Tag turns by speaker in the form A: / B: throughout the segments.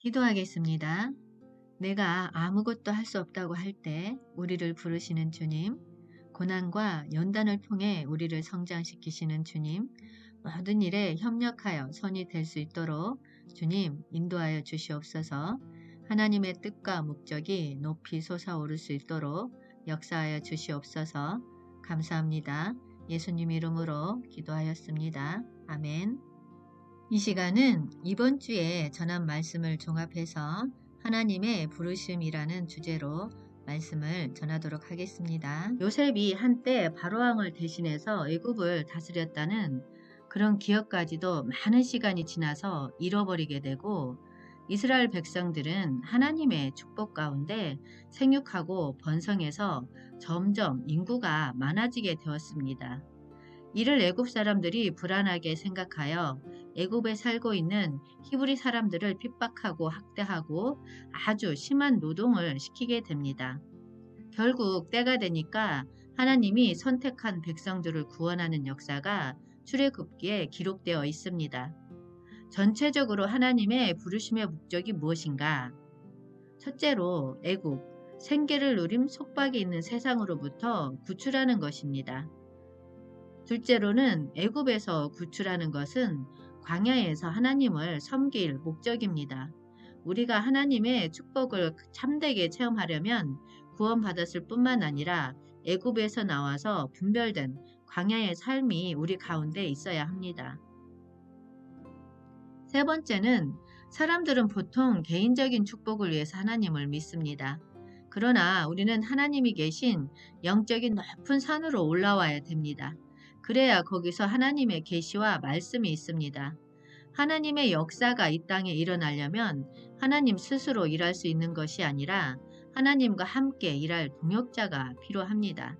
A: 기도하겠습니다. 내가 아무것도 할 수 없다고 할 때 우리를 부르시는 주님, 고난과 연단을 통해 우리를 성장시키시는 주님, 모든 일에 협력하여 선이 될 수 있도록 주님 인도하여 주시옵소서. 하나님의 뜻과 목적이 높이 솟아오를 수 있도록 역사하여 주시옵소서. 감사합니다. 예수님 이름으로 기도하였습니다. 아멘. 이 시간은 이번 주에 전한 말씀을 종합해서 하나님의 부르심이라는 주제로 말씀을 전하도록 하겠습니다. 요셉이 한때 바로왕을 대신해서 애굽을 다스렸다는 그런 기억까지도 많은 시간이 지나서 잃어버리게 되고, 이스라엘 백성들은 하나님의 축복 가운데 생육하고 번성해서 점점 인구가 많아지게 되었습니다. 이를 애굽 사람들이 불안하게 생각하여 애굽에 살고 있는 히브리 사람들을 핍박하고 학대하고 아주 심한 노동을 시키게 됩니다. 결국 때가 되니까 하나님이 선택한 백성들을 구원하는 역사가 출애굽기에 기록되어 있습니다. 전체적으로 하나님의 부르심의 목적이 무엇인가? 첫째로 애굽, 생계를 누림 속박이 있는 세상으로부터 구출하는 것입니다. 둘째로는 애굽에서 구출하는 것은 광야에서 하나님을 섬길 목적입니다. 우리가 하나님의 축복을 참되게 체험하려면 구원받았을 뿐만 아니라 애굽에서 나와서 분별된 광야의 삶이 우리 가운데 있어야 합니다. 세 번째는 사람들은 보통 개인적인 축복을 위해서 하나님을 믿습니다. 그러나 우리는 하나님이 계신 영적인 높은 산으로 올라와야 됩니다. 그래야 거기서 하나님의 계시와 말씀이 있습니다. 하나님의 역사가 이 땅에 일어나려면 하나님 스스로 일할 수 있는 것이 아니라 하나님과 함께 일할 동역자가 필요합니다.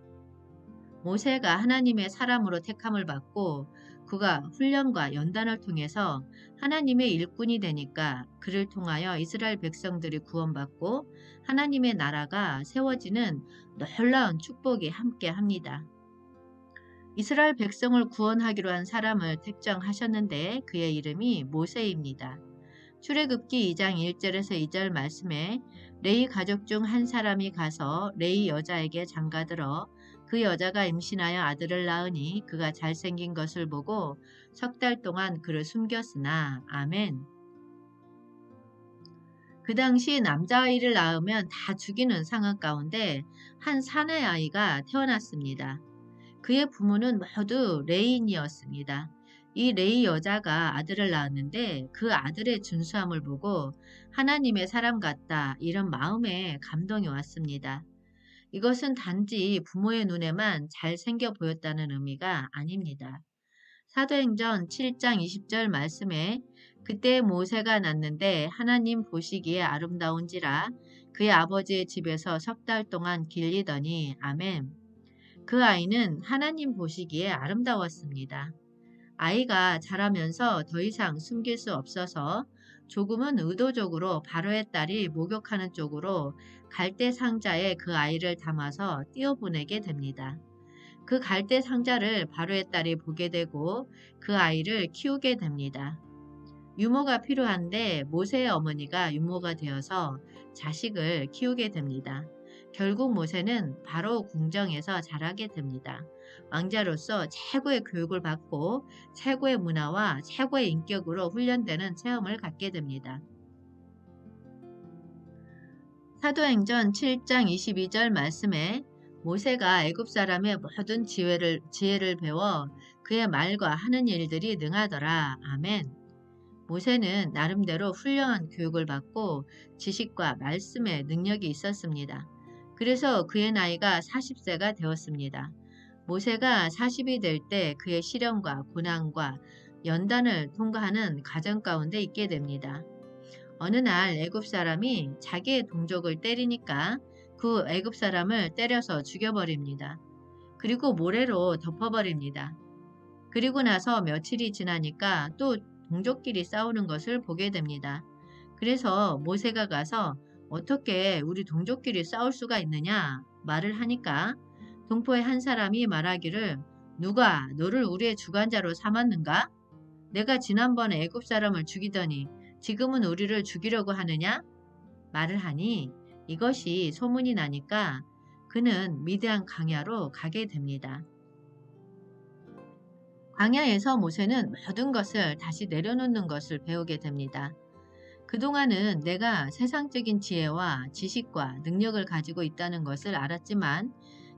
A: 모세가 하나님의 사람으로 택함을 받고 그가 훈련과 연단을 통해서 하나님의 일꾼이 되니까 그를 통하여 이스라엘 백성들이 구원받고 하나님의 나라가 세워지는 놀라운 축복이 함께합니다. 이스라엘 백성을 구원하기로 한 사람을 택정하셨는데 그의 이름이 모세입니다. 출애굽기 2장 1절에서 2절 말씀에 레위 가족 중 한 사람이 가서 레위 여자에게 장가들어 그 여자가 임신하여 아들을 낳으니 그가 잘생긴 것을 보고 석 달 동안 그를 숨겼으나 아멘. 그 당시 남자아이를 낳으면 다 죽이는 상황 가운데 한 사내 아이가 태어났습니다. 그의 부모는 모두 레인이었습니다. 이 레이 여자가 아들을 낳았는데 그 아들의 준수함을 보고 하나님의 사람 같다 이런 마음에 감동이 왔습니다. 이것은 단지 부모의 눈에만 잘생겨 보였다는 의미가 아닙니다. 사도행전 7장 20절 말씀에 그때 모세가 낳는데 하나님 보시기에 아름다운지라 그의 아버지의 집에서 석 달 동안 길리더니 아멘. 그 아이는 하나님 보시기에 아름다웠습니다. 아이가 자라면서 더 이상 숨길 수 없어서 조금은 의도적으로 바로의 딸이 목욕하는 쪽으로 갈대 상자에 그 아이를 담아서 띄어보내게 됩니다. 그 갈대 상자를 바로의 딸이 보게 되고 그 아이를 키우게 됩니다. 유모가 필요한데 모세의 어머니가 유모가 되어서 자식을 키우게 됩니다. 결국 모세는 바로 궁정에서 자라게 됩니다. 왕자로서 최고의 교육을 받고 최고의 문화와 최고의 인격으로 훈련되는 체험을 갖게 됩니다. 사도행전 7장 22절 말씀에 모세가 애굽 사람의 모든 지혜를 배워 그의 말과 하는 일들이 능하더라. 아멘. 모세는 나름대로 훌륭한 교육을 받고 지식과 말씀의 능력이 있었습니다. 그래서 그의 나이가 40세가 되었습니다. 모세가 40이 될 때 그의 시련과 고난과 연단을 통과하는 과정 가운데 있게 됩니다. 어느 날 애굽 사람이 자기의 동족을 때리니까 그 애굽 사람을 때려서 죽여버립니다. 그리고 모래로 덮어버립니다. 그리고 나서 며칠이 지나니까 또 동족끼리 싸우는 것을 보게 됩니다. 그래서 모세가 가서 어떻게 우리 동족끼리 싸울 수가 있느냐 말을 하니까 동포의 한 사람이 말하기를 누가 너를 우리의 주관자로 삼았는가? 내가 지난번에 애굽 사람을 죽이더니 지금은 우리를 죽이려고 하느냐? 말을 하니 이것이 소문이 나니까 그는 미디안 광야로 가게 됩니다. 광야에서 모세는 모든 것을 다시 내려놓는 것을 배우게 됩니다. 그동안은 내가 세상적인 지혜와 지식과 능력을 가지고 있다는 것을 알았지만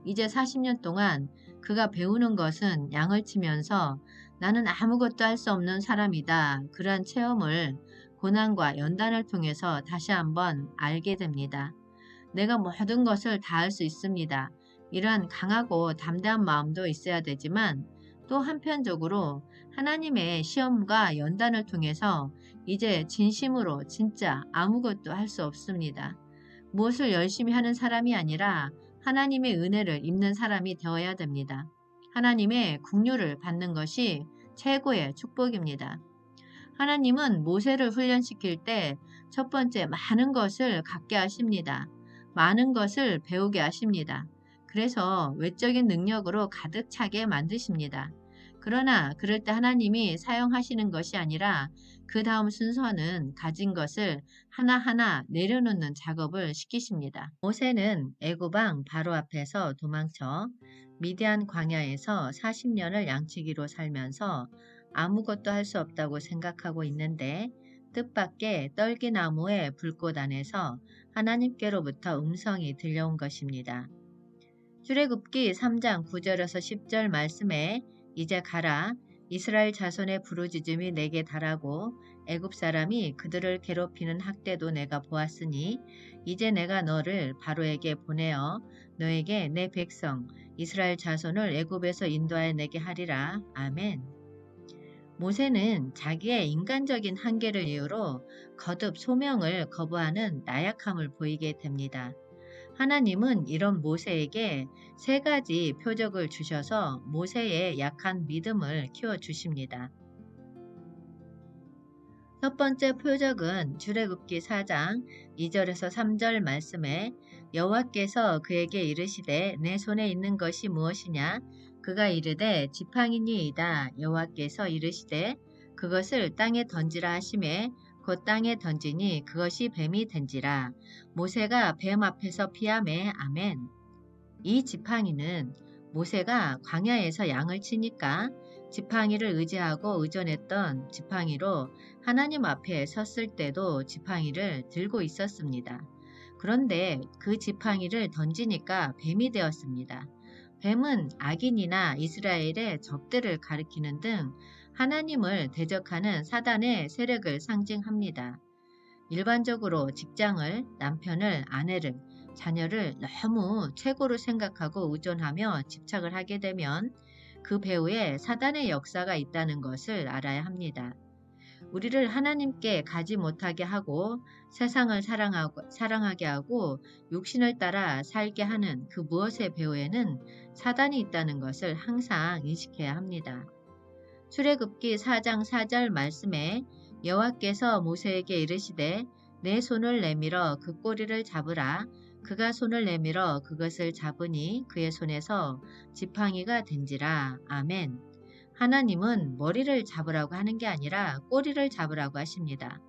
A: 이제 40년 동안 그가 배우는 것은 양을 치면서 나는 아무것도 할 수 없는 사람이다. 그러한 체험을 고난과 연단을 통해서 다시 한번 알게 됩니다. 내가 모든 것을 다 할 수 있습니다. 이러한 강하고 담대한 마음도 있어야 되지만 또 한편적으로 하나님의 시험과 연단을 통해서 이제 진심으로 진짜 아무것도 할 수 없습니다. 무엇을 열심히 하는 사람이 아니라 하나님의 은혜를 입는 사람이 되어야 됩니다. 하나님의 긍휼을 받는 것이 최고의 축복입니다. 하나님은 모세를 훈련시킬 때 첫 번째 많은 것을 갖게 하십니다. 많은 것을 배우게 하십니다. 그래서 외적인 능력으로 가득 차게 만드십니다. 그러나 그럴 때 하나님이 사용하시는 것이 아니라 그 다음 순서는 가진 것을 하나하나 내려놓는 작업을 시키십니다. 모세는 애굽 왕 바로 앞에서 도망쳐 미디안 광야에서 40년을 양치기로 살면서 아무것도 할 수 없다고 생각하고 있는데 뜻밖의 떨기나무의 불꽃 안에서 하나님께로부터 음성이 들려온 것입니다. 출애굽기 3장 9절에서 10절 말씀에 이제 가라 이스라엘 자손의 부르짖음이 내게 달하고 애굽 사람이 그들을 괴롭히는 학대도 내가 보았으니 이제 내가 너를 바로에게 보내어 너에게 내 백성 이스라엘 자손을 애굽에서 인도하여 내게 하리라. 아멘. 모세는 자기의 인간적인 한계를 이유로 거듭 소명을 거부하는 나약함을 보이게 됩니다. 하나님은 이런 모세에게 세 가지 표적을 주셔서 모세의 약한 믿음을 키워주십니다. 첫 번째 표적은 출애굽기 4장 2절에서 3절 말씀에 여호와께서 그에게 이르시되 내 손에 있는 것이 무엇이냐? 그가 이르되 지팡이니이다. 여호와께서 이르시되 그것을 땅에 던지라 하시매 곧 땅에 던지니 그것이 뱀이 된지라. 모세가 뱀 앞에서 피하매 아멘. 이 지팡이는 모세가 광야에서 양을 치니까 지팡이를 의지하고 의존했던 지팡이로 하나님 앞에 섰을 때도 지팡이를 들고 있었습니다. 그런데 그 지팡이를 던지니까 뱀이 되었습니다. 뱀은 악인이나 이스라엘의 적들을 가리키는 등 하나님을 대적하는 사단의 세력을 상징합니다. 일반적으로 직장을, 남편을, 아내를, 자녀를 너무 최고로 생각하고 의존하며 집착을 하게 되면 그 배후에 사단의 역사가 있다는 것을 알아야 합니다. 우리를 하나님께 가지 못하게 하고 세상을 사랑하게 하고 육신을 따라 살게 하는 그 무엇의 배후에는 사단이 있다는 것을 항상 인식해야 합니다. 출애굽기 4장 4절 말씀에 여호와께서 모세에게 이르시되 내 손을 내밀어 그 꼬리를 잡으라. 그가 손을 내밀어 그것을 잡으니 그의 손에서 지팡이가 된지라. 아멘. 하나님은 머리를 잡으라고 하는 게 아니라 꼬리를 잡으라고 하십니다.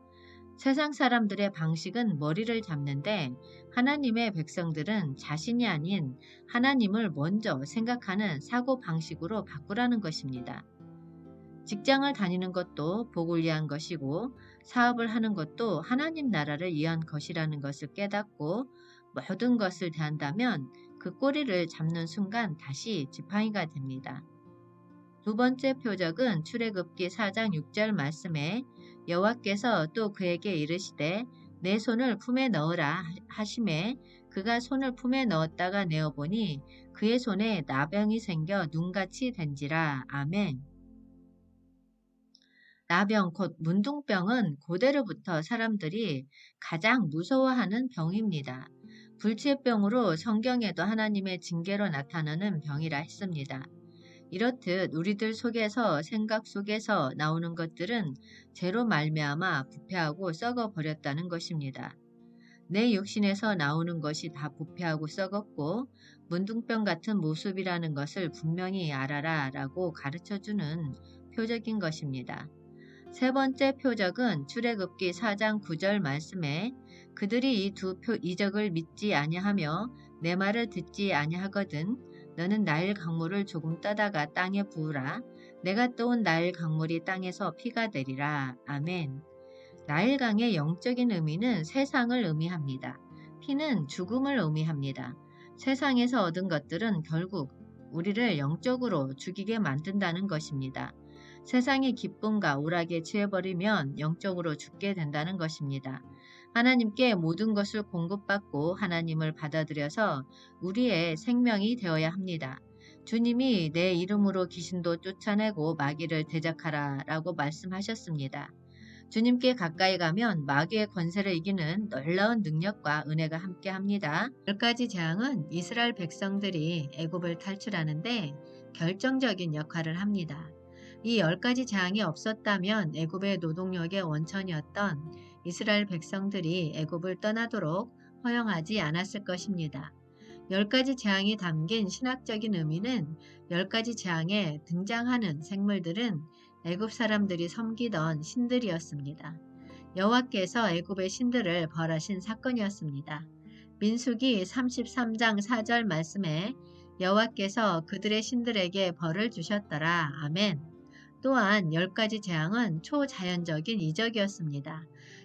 A: 세상 사람들의 방식은 머리를 잡는데 하나님의 백성들은 자신이 아닌 하나님을 먼저 생각하는 사고 방식으로 바꾸라는 것입니다. 직장을 다니는 것도 복을 위한 것이고 사업을 하는 것도 하나님 나라를 위한 것이라는 것을 깨닫고 모든 것을 대한다면 그 꼬리를 잡는 순간 다시 지팡이가 됩니다. 두 번째 표적은 출애굽기 4장 6절 말씀에 여호와께서 또 그에게 이르시되 내 손을 품에 넣으라 하시매 그가 손을 품에 넣었다가 내어보니 그의 손에 나병이 생겨 눈같이 된지라. 아멘. 나병 곧 문둥병은 고대로부터 사람들이 가장 무서워하는 병입니다. 불치병으로 성경에도 하나님의 징계로 나타나는 병이라 했습니다. 이렇듯 우리들 속에서 생각 속에서 나오는 것들은 죄로 말미암아 부패하고 썩어 버렸다는 것입니다. 내 육신에서 나오는 것이 다 부패하고 썩었고 문둥병 같은 모습이라는 것을 분명히 알아라 라고 가르쳐주는 표적인 것입니다. 세 번째 표적은 출애굽기 4장 9절 말씀에 그들이 이 두 이적을 믿지 아니하며 내 말을 듣지 아니하거든 너는 나일 강물을 조금 떠다가 땅에 부으라 내가 떠온 나일 강물이 땅에서 피가 되리라. 아멘. 나일강의 영적인 의미는 세상을 의미합니다. 피는 죽음을 의미합니다. 세상에서 얻은 것들은 결국 우리를 영적으로 죽이게 만든다는 것입니다. 세상의 기쁨과 오락에 취해버리면 영적으로 죽게 된다는 것입니다. 하나님께 모든 것을 공급받고 하나님을 받아들여서 우리의 생명이 되어야 합니다. 주님이 내 이름으로 귀신도 쫓아내고 마귀를 대적하라 라고 말씀하셨습니다. 주님께 가까이 가면 마귀의 권세를 이기는 놀라운 능력과 은혜가 함께합니다. 10가지 재앙은 이스라엘 백성들이 애굽을 탈출하는데 결정적인 역할을 합니다. 이 10가지 재앙이 없었다면 애굽의 노동력의 원천이었던 이스라엘 백성들이 애굽을 떠나도록 허용하지 않았을 것입니다. 10가지 재앙이 담긴 신학적인 의미는 10가지 재앙에 등장하는 생물들은 애굽 사람들이 섬기던 신들이었습니다. 여호와께서 애굽의 신들을 벌하신 사건이었습니다. 민수기 33장 4절 말씀에 여호와께서 그들의 신들에게 벌을 주셨더라. 아멘. 또한 10가지 재앙은 초자연적인 이적이었습니다.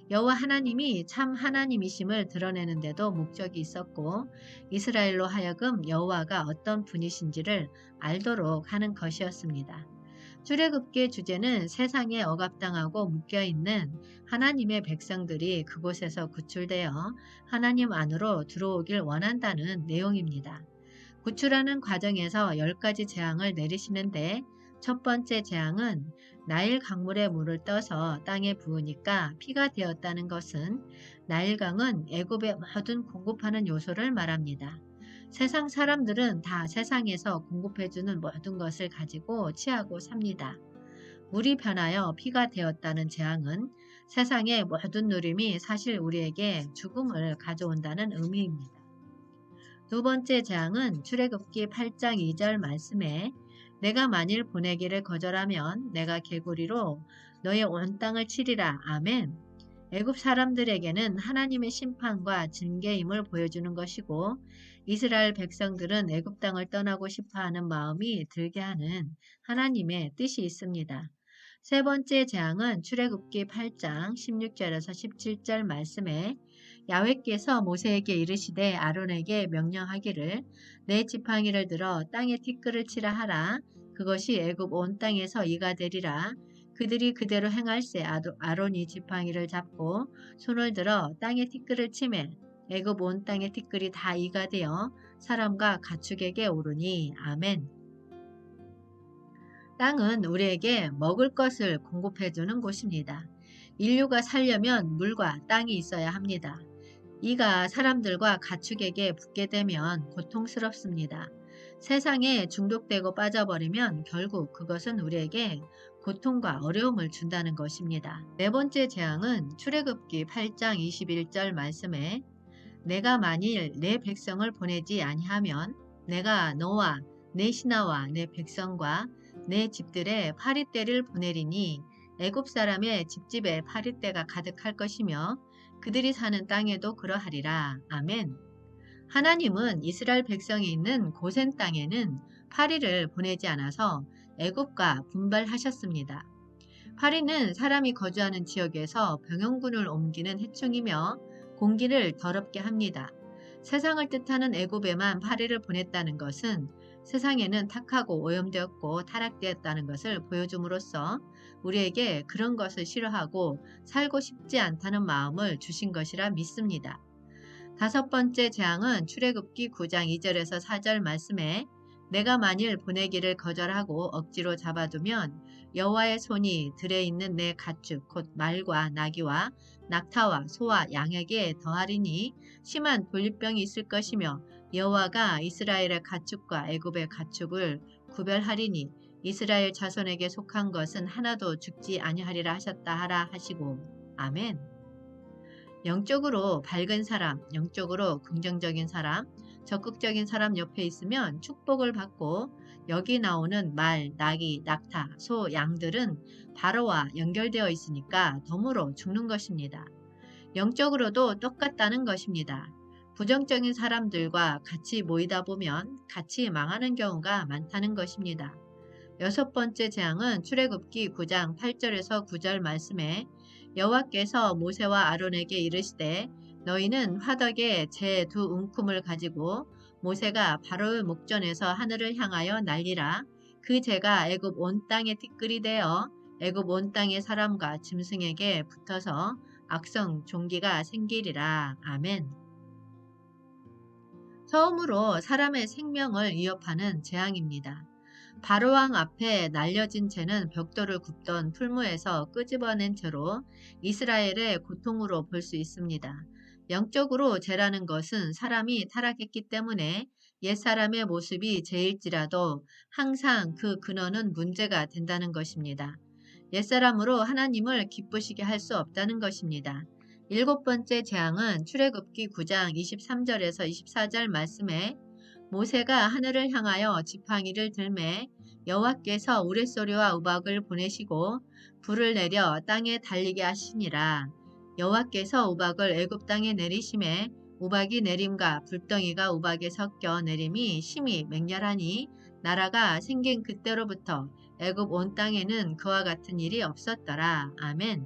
A: 여호와 하나님이 참 하나님이심을 드러내는 데도 목적이 있었고 이스라엘로 하여금 여호와가 어떤 분이신지를 알도록 하는 것이었습니다. 출애굽기의 주제는 세상에 억압당하고 묶여있는 하나님의 백성들이 그곳에서 구출되어 하나님 안으로 들어오길 원한다는 내용입니다. 구출하는 과정에서 10가지 재앙을 내리시는데 첫 번째 재앙은 나일 강물에 물을 떠서 땅에 부으니까 피가 되었다는 것은 나일강은 애굽의 모든 공급하는 요소를 말합니다. 세상 사람들은 다 세상에서 공급해주는 모든 것을 가지고 취하고 삽니다. 물이 변하여 피가 되었다는 재앙은 세상의 모든 누림이 사실 우리에게 죽음을 가져온다는 의미입니다. 두 번째 재앙은 출애굽기 8장 2절 말씀에 내가 만일 보내기를 거절하면 내가 개구리로 너의 온 땅을 치리라. 아멘. 애굽 사람들에게는 하나님의 심판과 징계임을 보여주는 것이고 이스라엘 백성들은 애굽 땅을 떠나고 싶어하는 마음이 들게 하는 하나님의 뜻이 있습니다. 세 번째 재앙은 출애굽기 8장 16절에서 17절 말씀에 야훼께서 모세에게 이르시되 아론에게 명령하기를 내 지팡이를 들어 땅에 티끌을 치라 하라. 그것이 애굽 온 땅에서 이가 되리라. 그들이 그대로 행할세 아론이 지팡이를 잡고 손을 들어 땅에 티끌을 치매 애굽 온 땅의 티끌이 다 이가 되어 사람과 가축에게 오르니. 아멘. 땅은 우리에게 먹을 것을 공급해주는 곳입니다. 인류가 살려면 물과 땅이 있어야 합니다. 이가 사람들과 가축에게 붙게 되면 고통스럽습니다. 세상에 중독되고 빠져버리면 결국 그것은 우리에게 고통과 어려움을 준다는 것입니다. 네 번째 재앙은 출애굽기 8장 21절 말씀에 내가 만일 내 백성을 보내지 아니하면 내가 너와 내 신하와 내 백성과 내 집들에 파리떼를 보내리니 애굽 사람의 집집에 파리떼가 가득할 것이며 그들이 사는 땅에도 그러하리라. 아멘. 하나님은 이스라엘 백성이 있는 고센 땅에는 파리를 보내지 않아서 애굽과 분발하셨습니다. 파리는 사람이 거주하는 지역에서 병영군을 옮기는 해충이며 공기를 더럽게 합니다. 세상을 뜻하는 애굽에만 파리를 보냈다는 것은 세상에는 탁하고 오염되었고 타락되었다는 것을 보여줌으로써 우리에게 그런 것을 싫어하고 살고 싶지 않다는 마음을 주신 것이라 믿습니다. 다섯 번째 재앙은 출애굽기 9장 2절에서 4절 말씀에 내가 만일 보내기를 거절하고 억지로 잡아두면 여호와의 손이 들에 있는 내 가축 곧 말과 나귀와 낙타와 소와 양에게 더하리니 심한 돌리병이 있을 것이며 여호와가 이스라엘의 가축과 애굽의 가축을 구별하리니 이스라엘 자손에게 속한 것은 하나도 죽지 아니하리라 하셨다 하라 하시고. 아멘. 영적으로 밝은 사람, 영적으로 긍정적인 사람, 적극적인 사람 옆에 있으면 축복을 받고 여기 나오는 말, 나귀, 낙타, 소, 양들은 바로와 연결되어 있으니까 덤으로 죽는 것입니다. 영적으로도 똑같다는 것입니다. 부정적인 사람들과 같이 모이다 보면 같이 망하는 경우가 많다는 것입니다. 여섯 번째 재앙은 출애굽기 9장 8절에서 9절 말씀에 여호와께서 모세와 아론에게 이르시되 너희는 화덕에 제 두 움큼을 가지고 모세가 바로의 목전에서 하늘을 향하여 날리라. 그 재가 애굽 온 땅에 티끌이 되어 애굽 온 땅의 사람과 짐승에게 붙어서 악성 종기가 생기리라. 아멘. 처음으로 사람의 생명을 위협하는 재앙입니다. 바로왕 앞에 날려진 채는 벽돌을 굽던 풀무에서 끄집어낸 채로 이스라엘의 고통으로 볼 수 있습니다. 영적으로 죄라는 것은 사람이 타락했기 때문에 옛사람의 모습이 죄일지라도 항상 그 근원은 문제가 된다는 것입니다. 옛사람으로 하나님을 기쁘시게 할 수 없다는 것입니다. 일곱 번째 재앙은 출애굽기 9장 23절에서 24절 말씀에 모세가 하늘을 향하여 지팡이를 들매 여호와께서 우레소리와 우박을 보내시고 불을 내려 땅에 달리게 하시니라. 여호와께서 우박을 애굽 땅에 내리심에 우박이 내림과 불덩이가 우박에 섞여 내림이 심히 맹렬하니 나라가 생긴 그때로부터 애굽 온 땅에는 그와 같은 일이 없었더라. 아멘.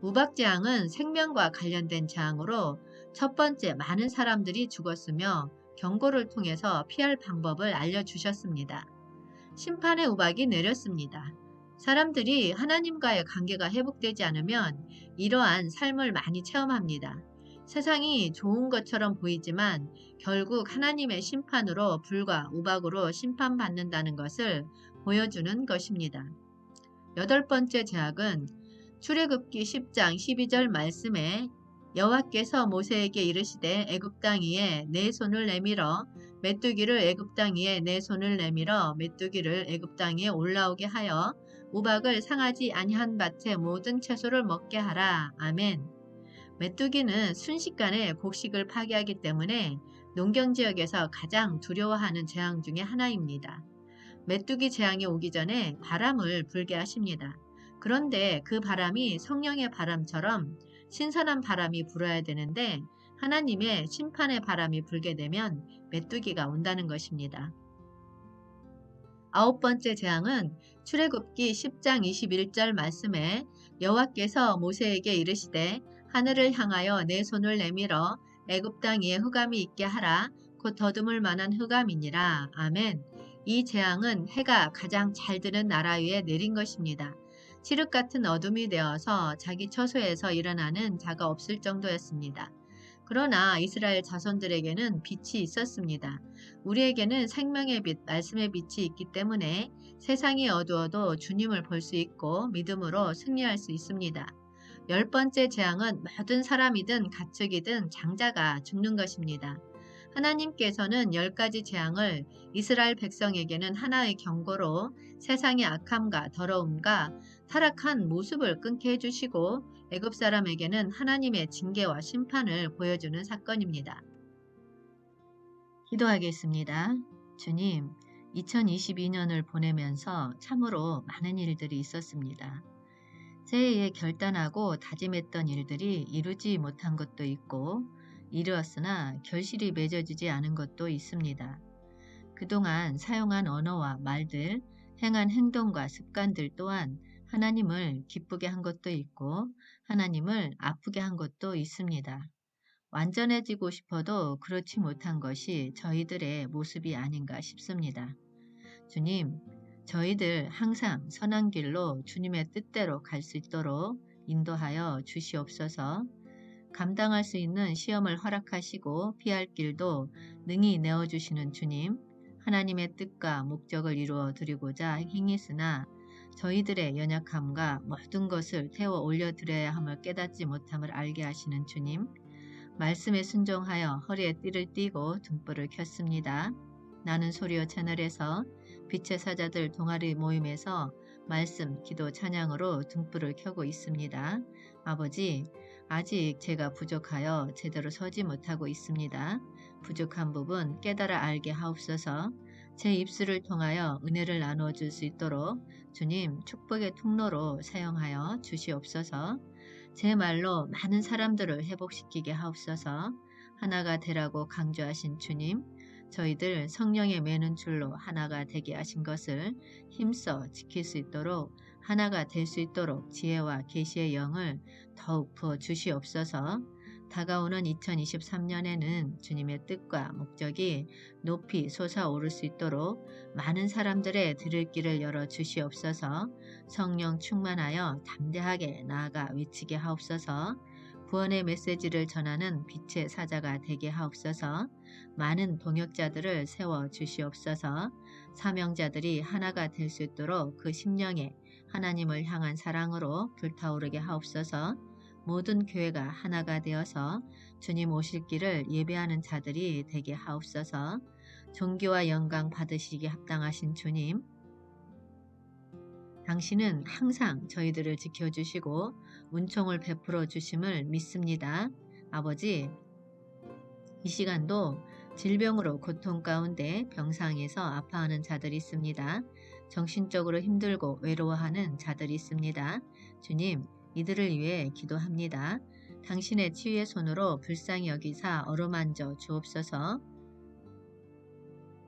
A: 우박재앙은 생명과 관련된 재앙으로 첫 번째 많은 사람들이 죽었으며 경고를 통해서 피할 방법을 알려주셨습니다. 심판의 우박이 내렸습니다. 사람들이 하나님과의 관계가 회복되지 않으면 이러한 삶을 많이 체험합니다. 세상이 좋은 것처럼 보이지만 결국 하나님의 심판으로 불과 우박으로 심판받는다는 것을 보여주는 것입니다. 여덟 번째 제약은 출애굽기 10장 12절 말씀에 여호와께서 모세에게 이르시되 애굽 땅 위에 내 손을 내밀어 메뚜기를 애굽 땅 위에 내 손을 내밀어 메뚜기를 애굽 땅 위에 올라오게 하여 우박을 상하지 아니한 밭의 모든 채소를 먹게 하라. 아멘. 메뚜기는 순식간에 곡식을 파괴하기 때문에 농경지역에서 가장 두려워하는 재앙 중의 하나입니다. 메뚜기 재앙이 오기 전에 바람을 불게 하십니다. 그런데 그 바람이 성령의 바람처럼 신선한 바람이 불어야 되는데 하나님의 심판의 바람이 불게 되면 메뚜기가 온다는 것입니다. 아홉 번째 재앙은 출애굽기 10장 21절 말씀에 여호와께서 모세에게 이르시되 하늘을 향하여 내 손을 내밀어 애굽 땅 위에 흑암이 있게 하라. 곧 더듬을 만한 흑암이니라. 아멘. 이 재앙은 해가 가장 잘 드는 나라 위에 내린 것입니다. 칠흑 같은 어둠이 되어서 자기 처소에서 일어나는 자가 없을 정도였습니다. 그러나 이스라엘 자손들에게는 빛이 있었습니다. 우리에게는 생명의 빛, 말씀의 빛이 있기 때문에 세상이 어두워도 주님을 볼 수 있고 믿음으로 승리할 수 있습니다. 열 번째 재앙은 모든 사람이든 가축이든 장자가 죽는 것입니다. 하나님께서는 10가지 재앙을 이스라엘 백성에게는 하나의 경고로 세상의 악함과 더러움과 타락한 모습을 끊게 해주시고 애굽 사람에게는 하나님의 징계와 심판을 보여주는 사건입니다. 기도하겠습니다. 주님, 2022년을 보내면서 참으로 많은 일들이 있었습니다. 새해에 결단하고 다짐했던 일들이 이루지 못한 것도 있고 이루었으나 결실이 맺어지지 않은 것도 있습니다. 그동안 사용한 언어와 말들, 행한 행동과 습관들 또한 하나님을 기쁘게 한 것도 있고 하나님을 아프게 한 것도 있습니다. 완전해지고 싶어도 그렇지 못한 것이 저희들의 모습이 아닌가 싶습니다. 주님, 저희들 항상 선한 길로 주님의 뜻대로 갈 수 있도록 인도하여 주시옵소서. 감당할 수 있는 시험을 허락하시고 피할 길도 능히 내어주시는 주님, 하나님의 뜻과 목적을 이루어 드리고자 행했으나 저희들의 연약함과 모든 것을 태워 올려드려야 함을 깨닫지 못함을 알게 하시는 주님, 말씀에 순종하여 허리에 띠를 띠고 등불을 켰습니다. 나는 소리오 채널에서 빛의 사자들 동아리 모임에서 말씀, 기도, 찬양으로 등불을 켜고 있습니다. 아버지, 아직 제가 부족하여 제대로 서지 못하고 있습니다. 부족한 부분 깨달아 알게 하옵소서. 제 입술을 통하여 은혜를 나누어 줄 수 있도록 주님 축복의 통로로 사용하여 주시옵소서. 제 말로 많은 사람들을 회복시키게 하옵소서. 하나가 되라고 강조하신 주님, 저희들 성령에 매는 줄로 하나가 되게 하신 것을 힘써 지킬 수 있도록 하나가 될 수 있도록 지혜와 계시의 영을 더욱 부어 주시옵소서. 다가오는 2023년에는 주님의 뜻과 목적이 높이 솟아오를 수 있도록 많은 사람들의 들을 길을 열어 주시옵소서. 성령 충만하여 담대하게 나아가 외치게 하옵소서. 구원의 메시지를 전하는 빛의 사자가 되게 하옵소서. 많은 동역자들을 세워 주시옵소서. 사명자들이 하나가 될 수 있도록 그 심령에 하나님을 향한 사랑으로 불타오르게 하옵소서. 모든 교회가 하나가 되어서 주님 오실 길을 예배하는 자들이 되게 하옵소서. 존귀와 영광 받으시기에 합당하신 주님, 당신은 항상 저희들을 지켜주시고 은총을 베풀어 주심을 믿습니다. 아버지, 이 시간도 질병으로 고통 가운데 병상에서 아파하는 자들이 있습니다. 정신적으로 힘들고 외로워하는 자들이 있습니다. 주님, 이들을 위해 기도합니다. 당신의 치유의 손으로 불쌍히 여기사 어루만져 주옵소서.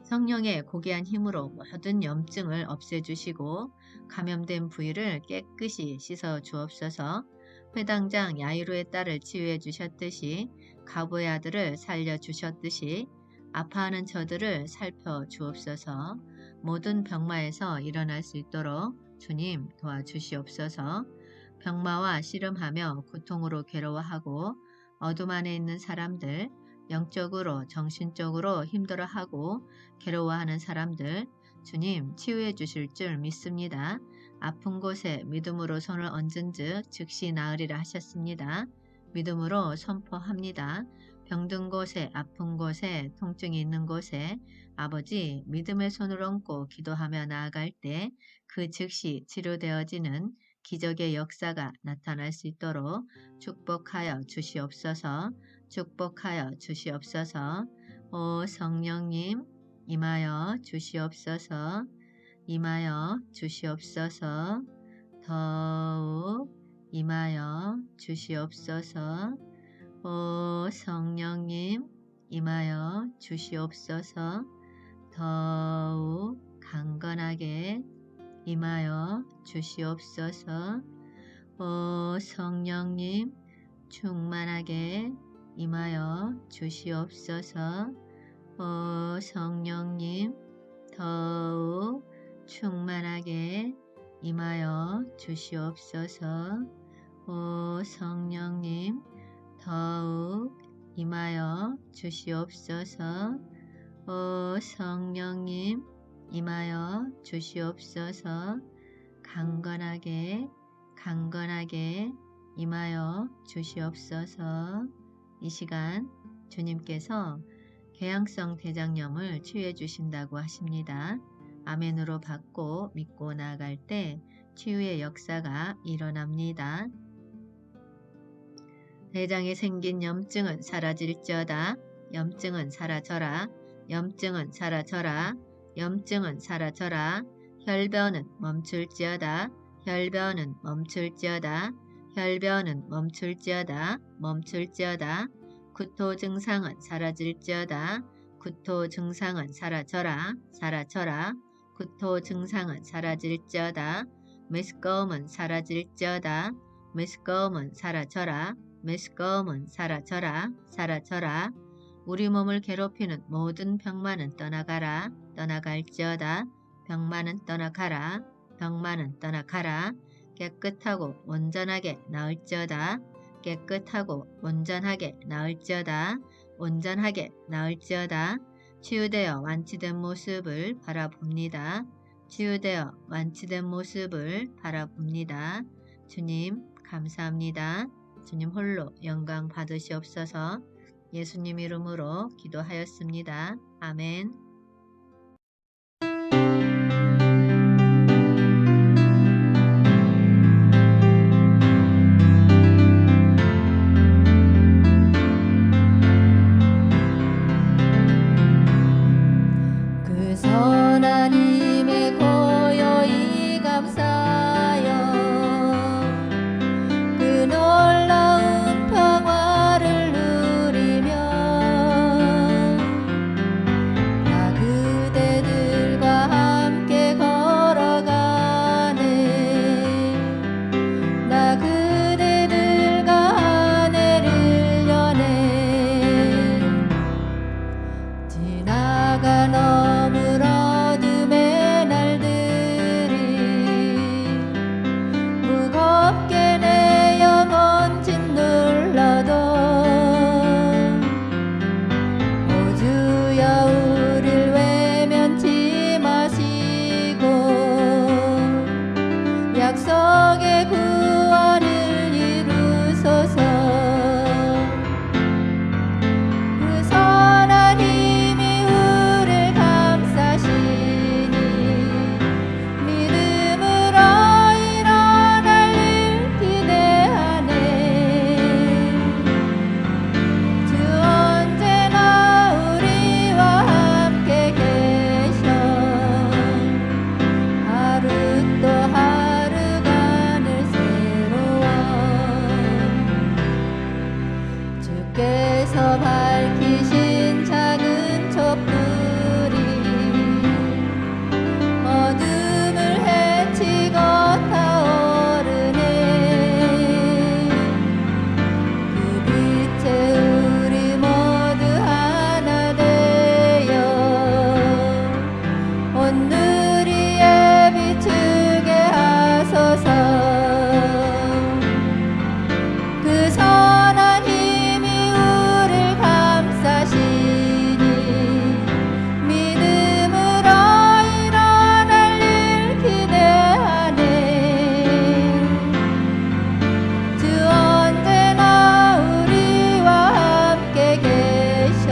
A: 성령의 고귀한 힘으로 모든 염증을 없애주시고 감염된 부위를 깨끗이 씻어 주옵소서. 회당장 야이로의 딸을 치유해 주셨듯이 가부의 아들을 살려 주셨듯이 아파하는 저들을 살펴 주옵소서. 모든 병마에서 일어날 수 있도록 주님 도와주시옵소서. 병마와 씨름하며 고통으로 괴로워하고 어둠 안에 있는 사람들, 영적으로 정신적으로 힘들어하고 괴로워하는 사람들 주님 치유해 주실 줄 믿습니다. 아픈 곳에 믿음으로 손을 얹은 즉 즉시 나으리라 하셨습니다. 믿음으로 선포합니다. 병든 곳에 아픈 곳에 통증이 있는 곳에 아버지 믿음의 손을 얹고 기도하며 나아갈 때 그 즉시 치료되어지는 기적의 역사가 나타날 수 있도록 축복하여 주시옵소서. 축복하여 주시옵소서. 오 성령님 임하여 주시옵소서. 임하여 주시옵소서. 더욱 임하여 주시옵소서. 오 성령님 임하여 주시옵소서. 더욱 강건하게 임하여 주시옵소서. 오 성령님 충만하게 임하여 주시옵소서. 오 성령님 더욱 충만하게 임하여 주시옵소서. 오 성령님 더욱 임하여 주시옵소서. 오 성령님 임하여 주시옵소서. 강건하게 강건하게 임하여 주시옵소서. 이 시간 주님께서 궤양성 대장염을 치유해 주신다고 하십니다. 아멘으로 받고 믿고 나아갈 때 치유의 역사가 일어납니다. 대장에 생긴 염증은 사라질지어다. 염증은 사라져라. 염증은 사라져라. 염증은 사라져라. 혈변은 멈출지어다. 혈변은 멈출지어다. 혈변은 멈출지어다. 멈출지어다. 구토 증상은 사라질지어다. 구토 증상은 사라져라. 사라져라. 구토 증상은 사라질지어다. 메스꺼움은 사라질지어다. 메스꺼움은 사라져라. 메스꺼움은 사라져라. 사라져라. 우리 몸을 괴롭히는 모든 병만은 떠나가라. 떠나갈지어다. 병만은 떠나가라. 병만은 떠나가라. 깨끗하고 온전하게 나을지어다. 깨끗하고 온전하게 나을지어다. 온전하게 나을지어다. 치유되어 완치된 모습을 바라봅니다. 치유되어 완치된 모습을 바라봅니다. 주님 감사합니다. 주님 홀로 영광 받으시옵소서. 예수님 이름으로 기도하였습니다. 아멘.
B: 그 주여 우릴 외면치 마시고 약속의 구원을 이루소서. 그 선한 힘이 우릴 감싸시니 믿음으로 일어날 일 기대하네. 주 언제나 우리와 함께 계셔. 하루 또 하루가 늘 새로워. 주께서 밝히신 작은 촛불이 어둠을 헤치고 타오르네. 그 빛에 우리 모두 하나 되어 온누리에 비추게 하소서. 그 선한 힘이 우릴 감싸시니 믿음으로 일어날 일 기대하네. 주 언제나 우리와 함께 계셔.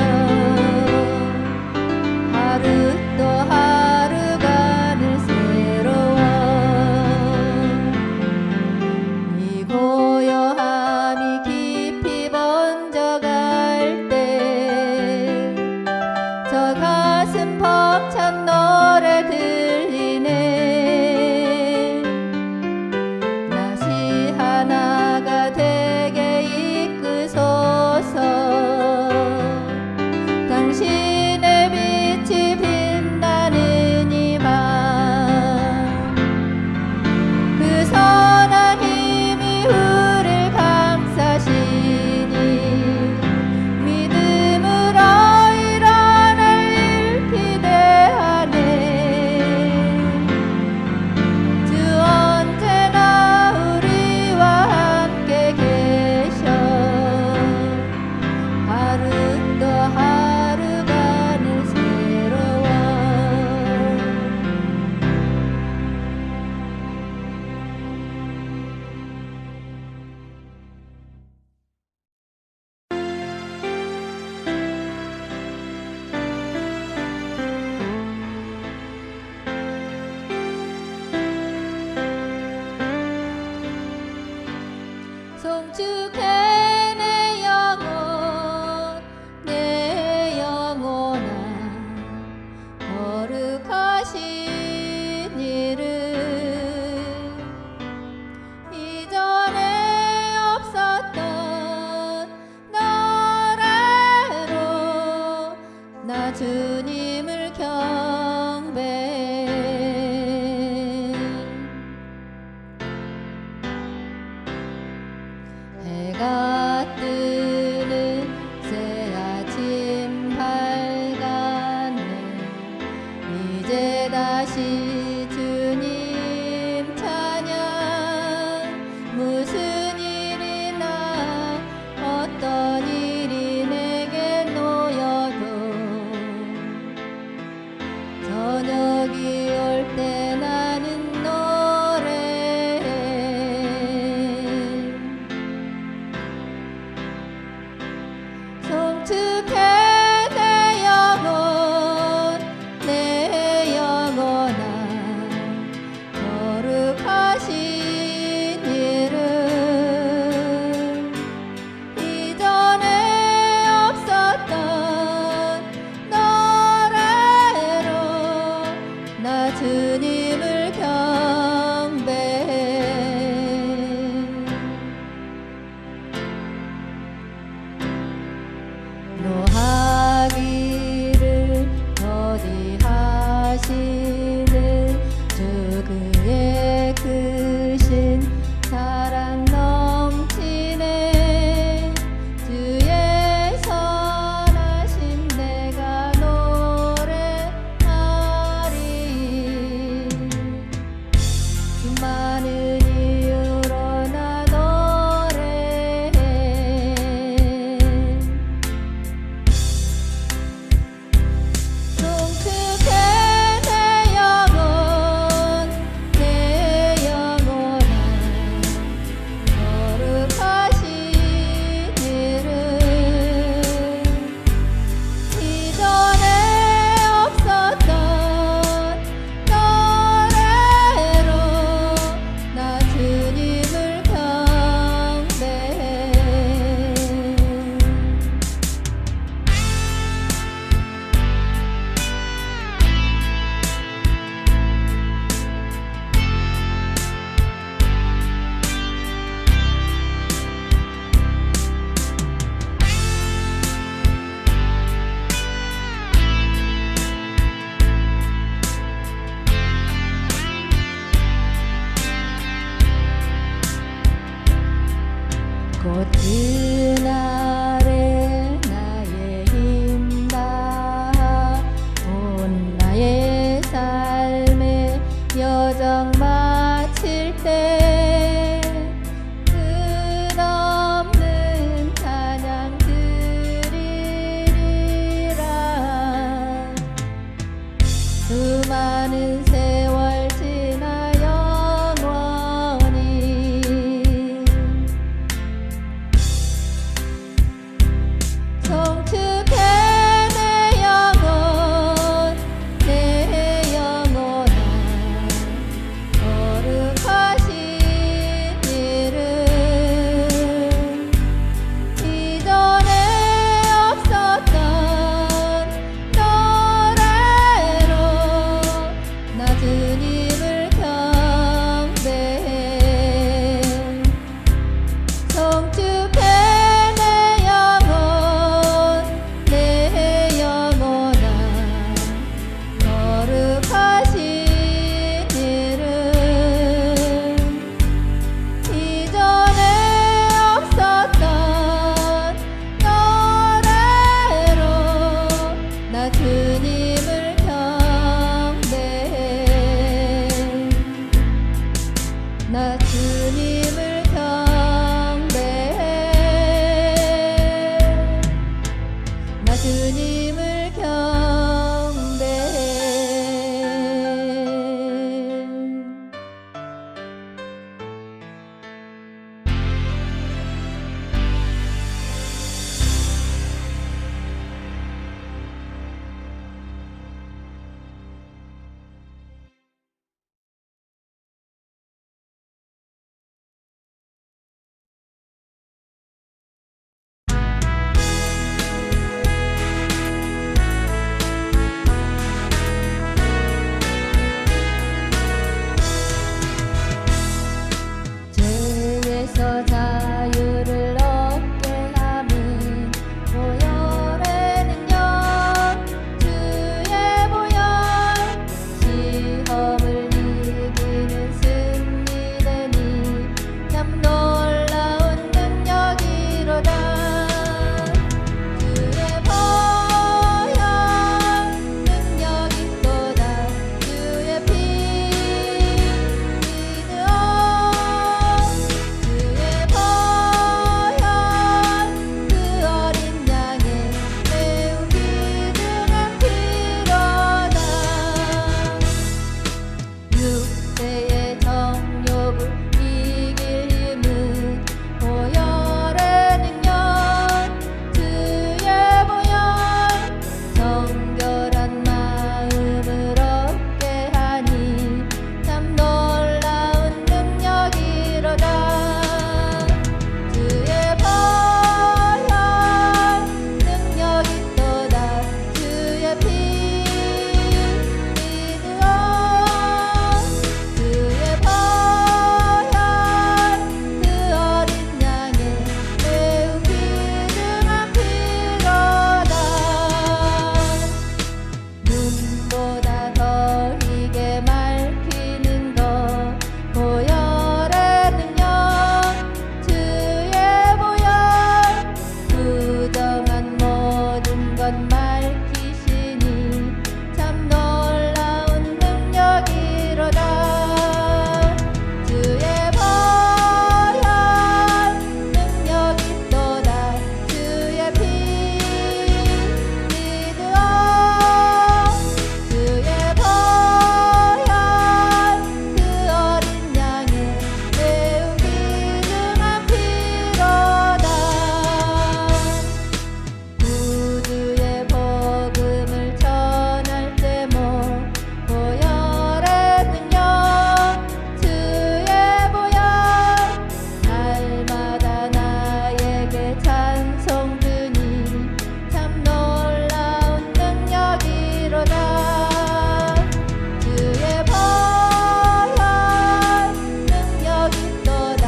B: 하루 또 하루가 늘 새로워. 이 고요함이 깊이 번져갈 때 저 가슴 벅찬 노래 들리네. 다시 하나가 되게 이끄소서. 당신의 빛이 빛나는 이 밤 그 선한 힘이 우릴 감싸시니 믿음으로 일어날 일 기대하네. 주 언제나 우리와 함께 계셔. 하루 또 하루가 늘 새로워. 송축해 내 영혼 내 영혼아 거룩하신 이름. 이전에 없었던 노래로 나 주님을 경배해. 해가 뜨는 새 아침 밝았네. 이제 다시 주님 찬양. 무슨 일이나 어떤 일이 내게 놓여도 저녁이 올 때 나는 노래해. 송축해 내 영혼 내 영혼아 많은 세월 지나 영원히 성축해 내 영혼 내 영혼아 거룩하신 이름 이전에 없었던 노래로 나 주님을 경배해 성축해 내 영혼 내 영혼아 거룩하신 이름 이전에 없었던 노래로 나 주님을 경배해 나 주님을 경배해 나 주님을 경배해 죄에서 자유를 얻게 함은 보혈의 능력 주의 보혈 시험을 이기는 승리되니 참 놀라운 능력이로다 주의 보혈 능력 있도다 주의 피 믿으오 주의 보혈 그 어린 양의 매우 귀중한 피로다 육체의 정욕을 이길 힘은 보혈의 능력 주의 보혈 정결한 마음을 얻게 하니 참 놀라운 능력이로다 주의 보혈 능력 있도다 주의 피 믿으오 주의 보혈 그 어린 양의 매우 귀중한 피로다 눈보다 더 희게 맑히는 것 보혈의 능력 주의 보혈 부정한 모든 것 맑히시니 참 놀라운 능력이로다 주의 보혈 능력 있도다 주의 피 믿으오 주의 보혈 그 어린 양의 매우 귀중한 피로다 구주의 복음을 전할 때모 보혈의 능력 주의 보혈 날마다 나에게 찬송 드니 참 놀라운 능력이로다 주의 보혈 능력 있도다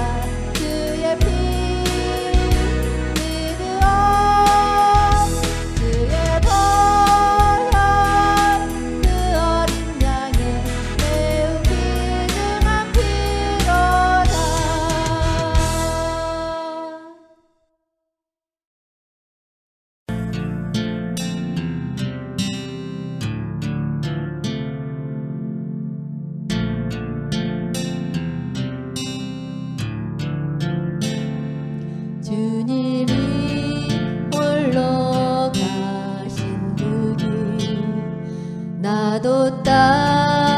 B: 주의 피 믿으오 주의 보혈 그 어린 양의 매우 귀중한 피로다 주님이 홀로 가신 그 길 나도 따라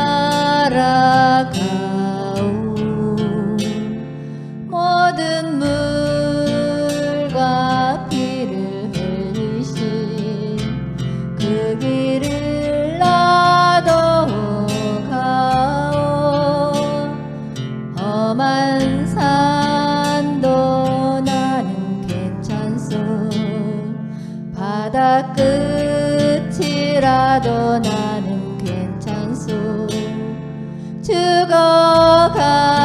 B: 죽을지라도 나는 괜찮소. 죽어가